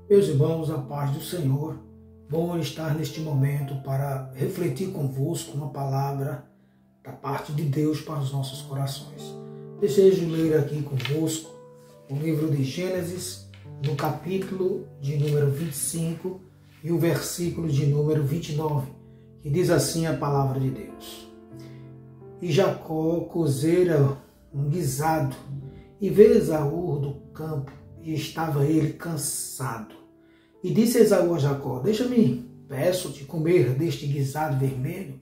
Meus irmãos, a paz do Senhor, bom estar neste momento para refletir convosco uma palavra da parte de Deus para os nossos corações. Desejo ler aqui convosco o livro de Gênesis, no capítulo de número 25 e o versículo de número 29, que diz assim a palavra de Deus. E Jacó cozera um guisado, e veio Esaú do campo, e estava ele cansado. E disse Esaú a Jacó: Deixa-me, peço-te, comer deste guisado vermelho,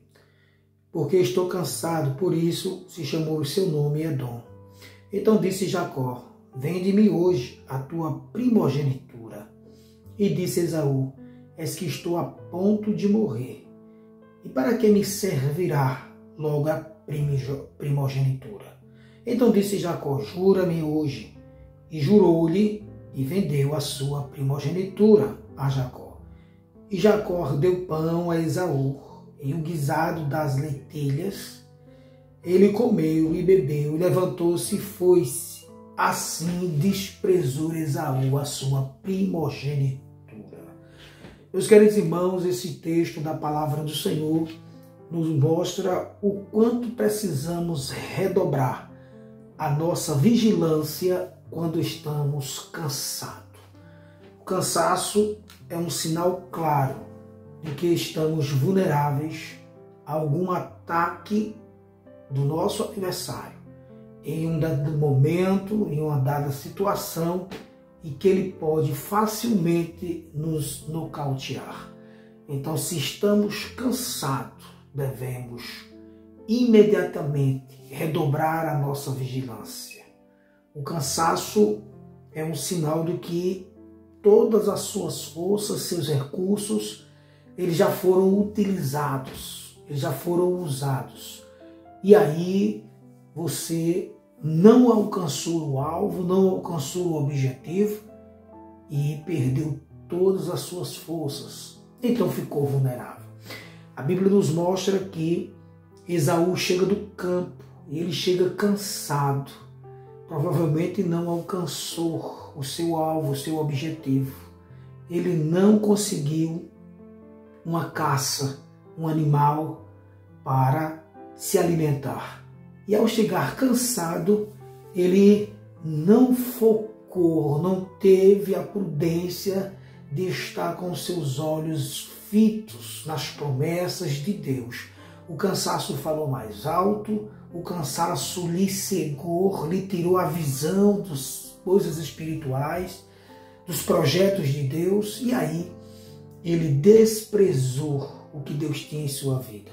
porque estou cansado. Por isso se chamou o seu nome Edom. Então disse Jacó: Vende-me hoje a tua primogenitura. E disse Esaú: És que estou a ponto de morrer. E para que me servirá logo a primogenitura? Então disse Jacó: Jura-me hoje. E jurou-lhe, e vendeu a sua primogenitura a Jacó. E Jacó deu pão a Esaú, e o guisado das lentilhas. Ele comeu e bebeu, e levantou-se e foi-se. Assim desprezou Esaú a sua primogenitura. Meus queridos irmãos, esse texto da palavra do Senhor nos mostra o quanto precisamos redobrar a nossa vigilância quando estamos cansados. O cansaço é um sinal claro de que estamos vulneráveis a algum ataque do nosso adversário em um dado momento, em uma dada situação, e que ele pode facilmente nos nocautear. Então, se estamos cansados, devemos imediatamente redobrar a nossa vigilância. O cansaço é um sinal de que todas as suas forças, seus recursos, eles já foram utilizados, eles já foram usados. E aí você não alcançou o alvo, não alcançou o objetivo e perdeu todas as suas forças. Então ficou vulnerável. A Bíblia nos mostra que Esaú chega do campo e ele chega cansado. Provavelmente não alcançou o seu alvo, o seu objetivo. Ele não conseguiu uma caça, um animal para se alimentar. E ao chegar cansado, ele não focou, não teve a prudência de estar com seus olhos fitos nas promessas de Deus. O cansaço falou mais alto, o cansaço lhe cegou, lhe tirou a visão das coisas espirituais, dos projetos de Deus, e aí ele desprezou o que Deus tinha em sua vida.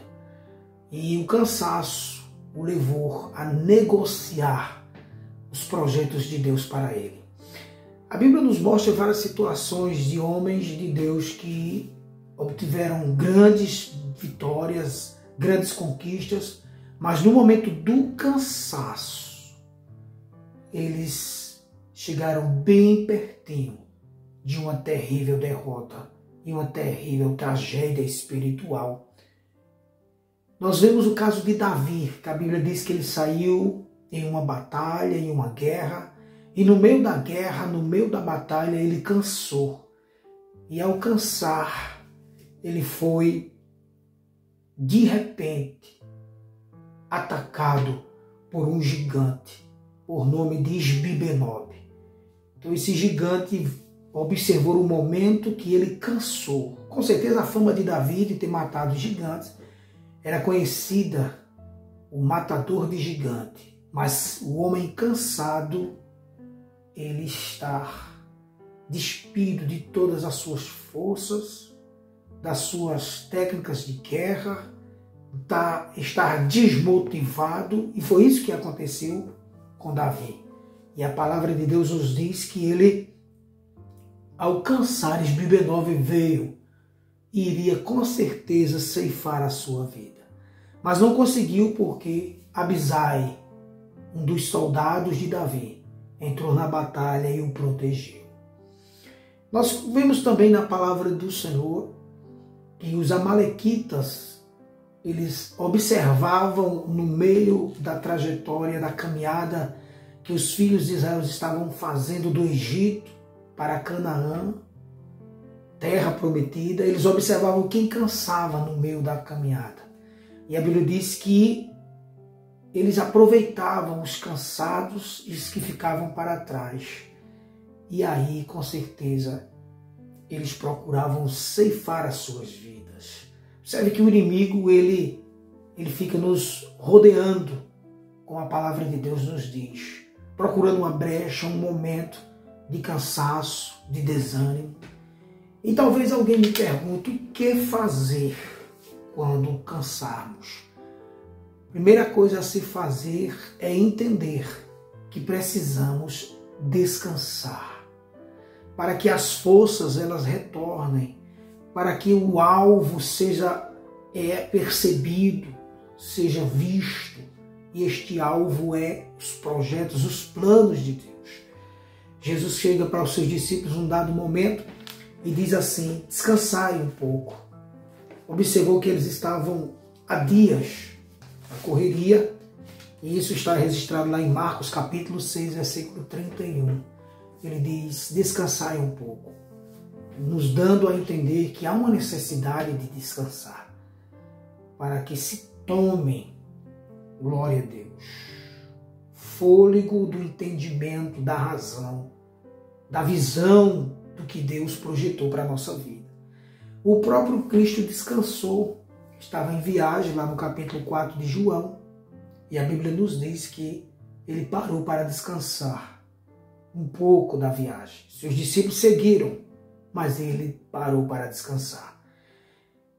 E o cansaço o levou a negociar os projetos de Deus para ele. A Bíblia nos mostra várias situações de homens de Deus que obtiveram grandes vitórias, grandes conquistas, mas no momento do cansaço, eles chegaram bem pertinho de uma terrível derrota e uma terrível tragédia espiritual. Nós vemos o caso de Davi, que a Bíblia diz que ele saiu em uma batalha, em uma guerra, e no meio da guerra, no meio da batalha, ele cansou. E ao cansar, ele foi, de repente, atacado por um gigante, por nome de Isbi-Benob. Então esse gigante observou o momento que ele cansou. Com certeza a fama de Davi de ter matado gigantes era conhecida, o matador de gigante. Mas o homem cansado, ele está despido de todas as suas forças, das suas técnicas de guerra, está desmotivado, e foi isso que aconteceu com Davi. E a palavra de Deus nos diz que ele, ao cansar, Isbi-Benob veio e iria com certeza ceifar a sua vida. Mas não conseguiu porque Abisai, um dos soldados de Davi, entrou na batalha e o protegeu. Nós vemos também na palavra do Senhor que os amalequitas, eles observavam no meio da trajetória, da caminhada que os filhos de Israel estavam fazendo do Egito para Canaã, terra prometida, eles observavam quem cansava no meio da caminhada. E a Bíblia diz que eles aproveitavam os cansados e os que ficavam para trás. E aí, com certeza, eles procuravam ceifar as suas vidas. Observe que o inimigo, ele fica nos rodeando, como a palavra de Deus nos diz, procurando uma brecha, um momento de cansaço, de desânimo. E talvez alguém me pergunte o que fazer quando cansarmos. Primeira coisa a se fazer é entender que precisamos descansar, para que as forças elas retornem, para que o alvo seja percebido, seja visto, e este alvo é os projetos, os planos de Deus. Jesus chega para os seus discípulos num dado momento e diz assim: descansai um pouco. Observou que eles estavam há dias na correria, e isso está registrado lá em Marcos capítulo 6, versículo 31. Ele diz: descansai um pouco, nos dando a entender que há uma necessidade de descansar, para que se tome, glória a Deus, fôlego do entendimento, da razão, da visão do que Deus projetou para a nossa vida. O próprio Cristo descansou, estava em viagem lá no capítulo 4 de João, e a Bíblia nos diz que ele parou para descansar um pouco da viagem. Seus discípulos seguiram, mas ele parou para descansar.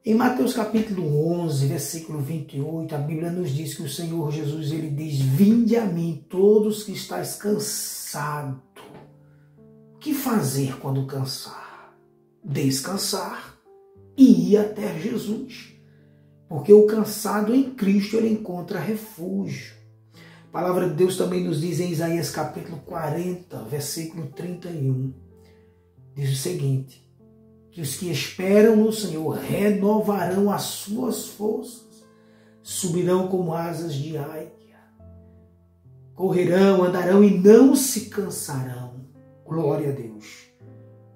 Em Mateus capítulo 11, versículo 28, a Bíblia nos diz que o Senhor Jesus, ele diz: vinde a mim todos que estáis cansados. O que fazer quando cansar? Descansar e ir até Jesus. Porque o cansado em Cristo, ele encontra refúgio. A palavra de Deus também nos diz em Isaías capítulo 40, versículo 31. Diz o seguinte: que os que esperam no Senhor renovarão as suas forças, subirão como asas de águia, correrão, andarão e não se cansarão. Glória a Deus.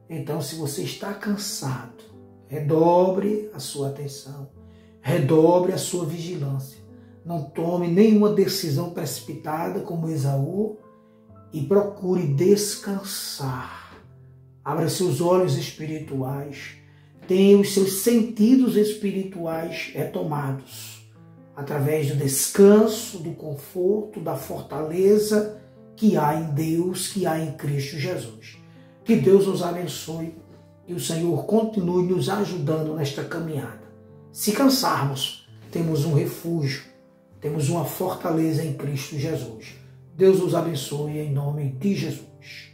Então, se você está cansado, redobre a sua atenção, redobre a sua vigilância. Não tome nenhuma decisão precipitada como Esaú e procure descansar. Abra seus olhos espirituais, tenha os seus sentidos espirituais retomados, através do descanso, do conforto, da fortaleza que há em Deus, que há em Cristo Jesus. Que Deus nos abençoe e o Senhor continue nos ajudando nesta caminhada. Se cansarmos, temos um refúgio, temos uma fortaleza em Cristo Jesus. Deus nos abençoe em nome de Jesus.